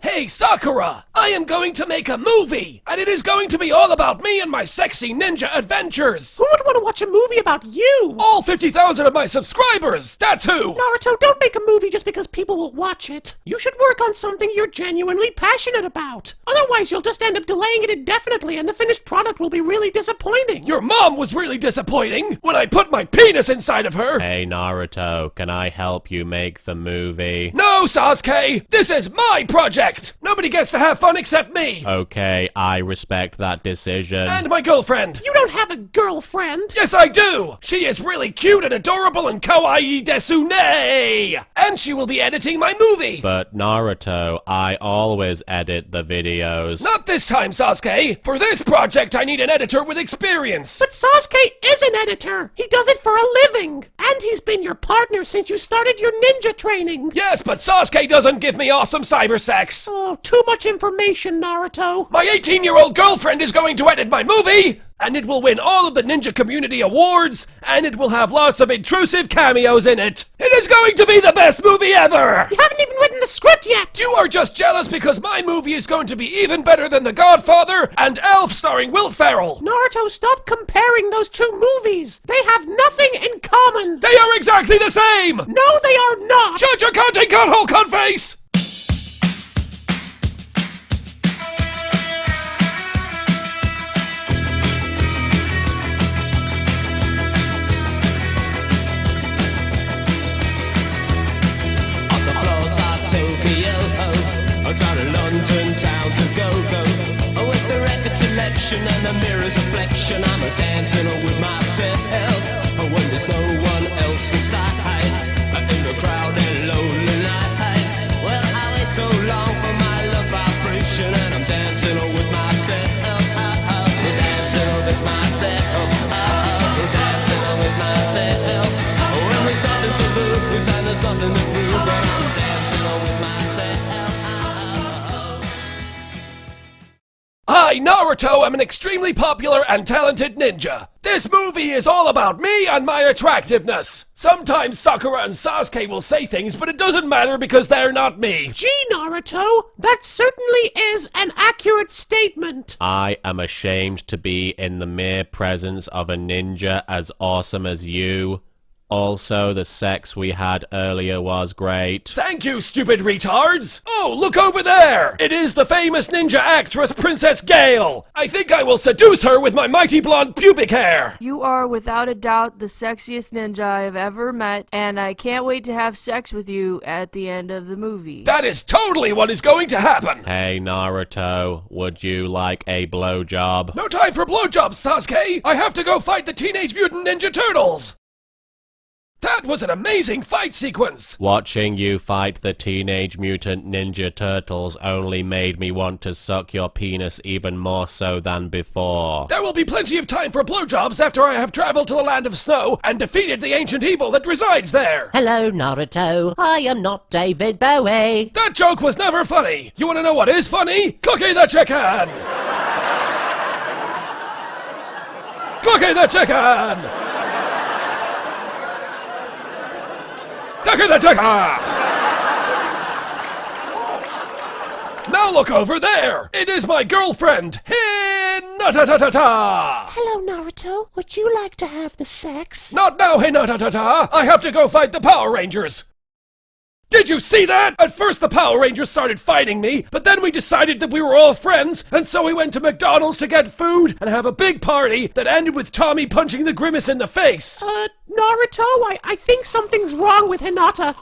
Hey Sakura, I am going to make a movie, and it is going to be all about me and my sexy ninja adventures. Who would want to watch a movie about you? All 50,000 of my subscribers, that's who. Naruto, don't make a movie just because people will watch it. You should work on something you're genuinely passionate about. Otherwise, you'll just end up delaying it indefinitely and the finished product will be really disappointing. Your mom was really disappointing when I put my penis inside of her. Hey Naruto, can I help you make the movie? No, Sasuke, this is my project. Nobody gets to have fun except me. Okay, I respect that decision. And my girlfriend. You don't have a girlfriend. Yes, I do. She is really cute and adorable and kawaii desune. And she will be editing my movie. But Naruto, I always edit the videos. Not this time, Sasuke. For this project, I need an editor with experience. But Sasuke is an editor. He does it for a living. And he's been your partner since you started your ninja training. Yes, but Sasuke doesn't give me awesome cyber sex. Oh, too much information, Naruto. My 18-year-old girlfriend is going to edit my movie, and it will win all of the ninja community awards, and it will have lots of intrusive cameos in it. It is going to be the best movie ever! You haven't even written the script yet! You are just jealous because my movie is going to be even better than The Godfather and Elf starring Will Ferrell. Naruto, stop comparing those two movies! They have nothing in common! They are exactly the same! No, they are not! Shut your cunting cunthole cunt face! Down in London, towns of go-go. With the record selection and the mirror's reflection, I'm a dancing with myself. When there's no one else inside, in the crowded, lonely night. Well, I wait so long for my love vibration, and I'm dancing with myself. Dancing with myself. Dancing with myself. When there's nothing to lose and there's nothing to prove, I'm dancing with myself. I, Naruto, am an extremely popular and talented ninja. This movie is all about me and my attractiveness. Sometimes Sakura and Sasuke will say things, but it doesn't matter because they're not me. Gee, Naruto, that certainly is an accurate statement. I am ashamed to be in the mere presence of a ninja as awesome as you. Also, the sex we had earlier was great. Thank you, stupid retards! Oh, look over there! It is the famous ninja actress Princess Gale! I think I will seduce her with my mighty blonde pubic hair! You are without a doubt the sexiest ninja I have ever met, and I can't wait to have sex with you at the end of the movie. That is totally what is going to happen! Hey Naruto, would you like a blowjob? No time for blowjobs, Sasuke! I have to go fight the Teenage Mutant Ninja Turtles! That was an amazing fight sequence! Watching you fight the Teenage Mutant Ninja Turtles only made me want to suck your penis even more so than before. There will be plenty of time for blowjobs after I have traveled to the land of snow and defeated the ancient evil that resides there! Hello, Naruto. I am not David Bowie. That joke was never funny! You wanna know what is funny? Cookie the Chicken! Cookie the Chicken! Cookie the Chicken! Now look over there! It is my girlfriend, Hinata-ta-ta-ta! Hello, Naruto. Would you like to have the sex? Not now, Hinata-ta-ta! I have to go fight the Power Rangers! Did you see that? At first the Power Rangers started fighting me, but then we decided that we were all friends, and so we went to McDonald's to get food and have a big party that ended with Tommy punching the Grimace in the face. Naruto, I think something's wrong with Hinata.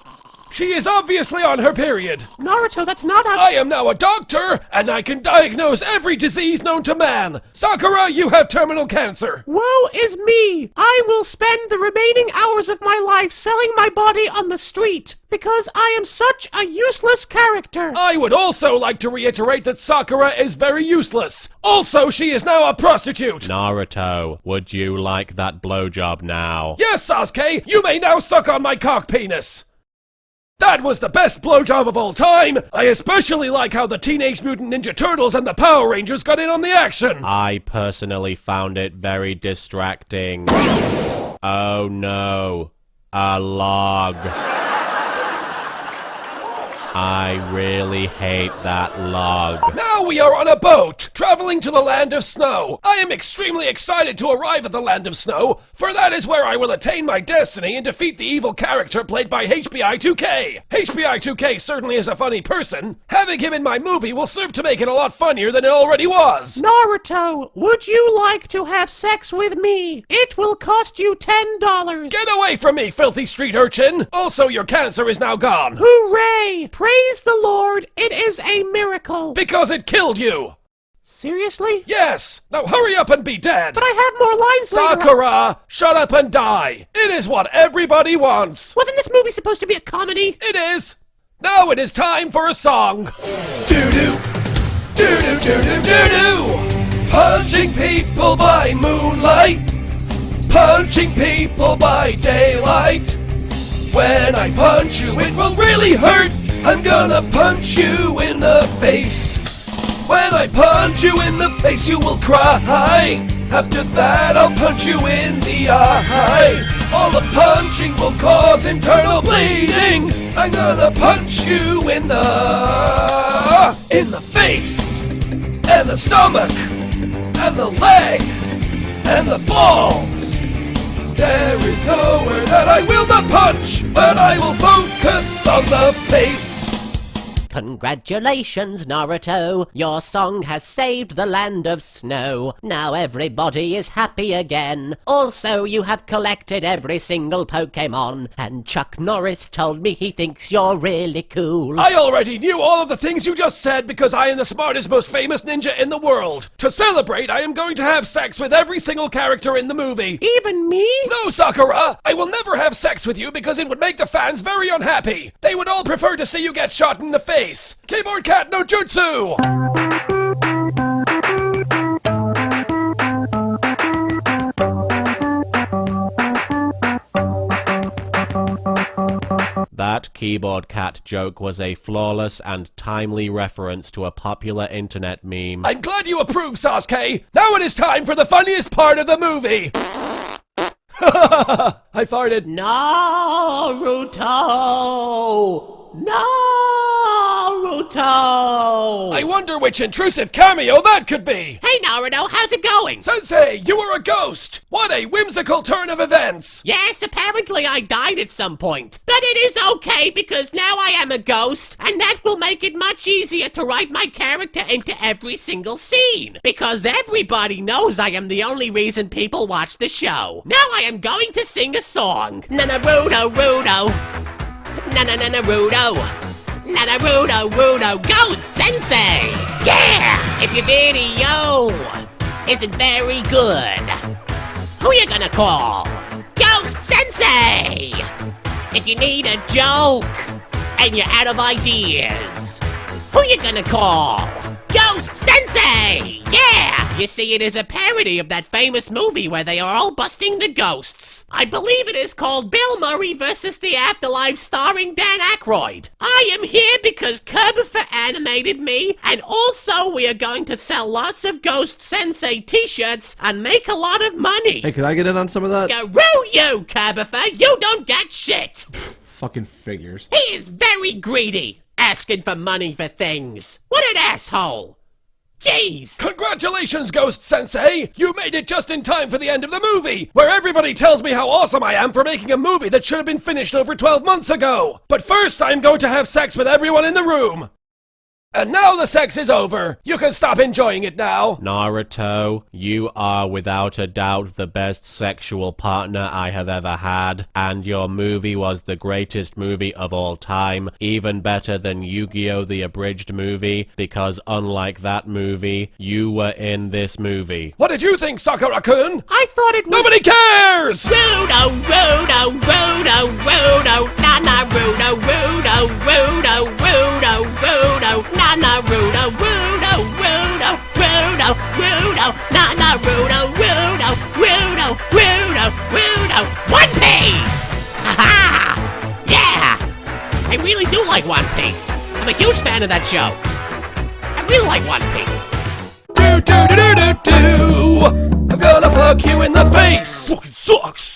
She is obviously on her period. Naruto, that's not how— I am now a doctor, and I can diagnose every disease known to man. Sakura, you have terminal cancer. Woe is me! I will spend the remaining hours of my life selling my body on the street, because I am such a useless character. I would also like to reiterate that Sakura is very useless. Also, she is now a prostitute. Naruto, would you like that blowjob now? Yes, Sasuke, you may now suck on my cock penis. That was the best blowjob of all time! I especially like how the Teenage Mutant Ninja Turtles and the Power Rangers got in on the action! I personally found it very distracting. Oh no. A log. I really hate that log. Now we are on a boat, traveling to the land of snow. I am extremely excited to arrive at the land of snow, for that is where I will attain my destiny and defeat the evil character played by HBI2K. HBI2K certainly is a funny person. Having him in my movie will serve to make it a lot funnier than it already was. Naruto, would you like to have sex with me? It will cost you $10. Get away from me, filthy street urchin! Also, your cancer is now gone. Hooray! Praise the Lord, it is a miracle. Because it killed you! Seriously? Yes! Now hurry up and be dead! But I have more lines later. Sakura, shut up and die! It is what everybody wants! Wasn't this movie supposed to be a comedy? It is! Now it is time for a song! Doo-doo! Doo-doo, doo-doo, doo-doo! Punching people by moonlight! Punching people by daylight! When I punch you, it will really hurt! I'm gonna punch you in the face! When I punch you in the face, you will cry! After that, I'll punch you in the eye! All the punching will cause internal bleeding! I'm gonna punch you in the face! And the stomach! And the leg! And the balls! There is nowhere that I will not punch, but I will focus on the face. Congratulations, Naruto. Your song has saved the land of snow. Now everybody is happy again. Also, you have collected every single Pokémon, and Chuck Norris told me he thinks you're really cool. I already knew all of the things you just said because I am the smartest, most famous ninja in the world. To celebrate, I am going to have sex with every single character in the movie. Even me? No, Sakura! I will never have sex with you because it would make the fans very unhappy. They would all prefer to see you get shot in the face. Keyboard Cat no Jutsu! That Keyboard Cat joke was a flawless and timely reference to a popular internet meme. I'm glad you approve, Sasuke! Now it is time for the funniest part of the movie! I farted. Naruto! Naruto! I wonder which intrusive cameo that could be! Hey Naruto, how's it going? Sensei, you were a ghost! What a whimsical turn of events! Yes, apparently I died at some point. But it is okay because now I am a ghost, and that will make it much easier to write my character into every single scene. Because everybody knows I am the only reason people watch the show. Now I am going to sing a song. Naruto. Naruto. Naruto, Ghost Sensei! Yeah! If your video isn't very good, who you gonna call? Ghost Sensei! If you need a joke and you're out of ideas, who you gonna call? Ghost Sensei! Yeah! You see, it is a parody of that famous movie where they are all busting the ghosts. I believe it is called Bill Murray vs. the Afterlife starring Dan Aykroyd. I am here because Kirbyfer animated me, and also we are going to sell lots of Ghost Sensei t-shirts and make a lot of money. Hey, can I get in on some of that? Screw you, Kirbyfer! You don't get shit! Fucking figures. He is very greedy, asking for money for things. What an asshole! Jeez! Congratulations, Ghost Sensei! You made it just in time for the end of the movie, where everybody tells me how awesome I am for making a movie that should have been finished over 12 months ago! But first, I'm going to have sex with everyone in the room! And now the sex is over! You can stop enjoying it now! Naruto, you are without a doubt the best sexual partner I have ever had, and your movie was the greatest movie of all time, even better than Yu-Gi-Oh! The Abridged movie, because unlike that movie, you were in this movie. What did you think, Sakura-kun? I thought it was— Nobody cares! Rudo, Nana Rudo, Nana Rudo, Nana Rudo, One Piece! Haha! Yeah! I really do like One Piece. I'm a huge fan of that show. I really like One Piece. I'm gonna fuck you in the face! Fucking sucks!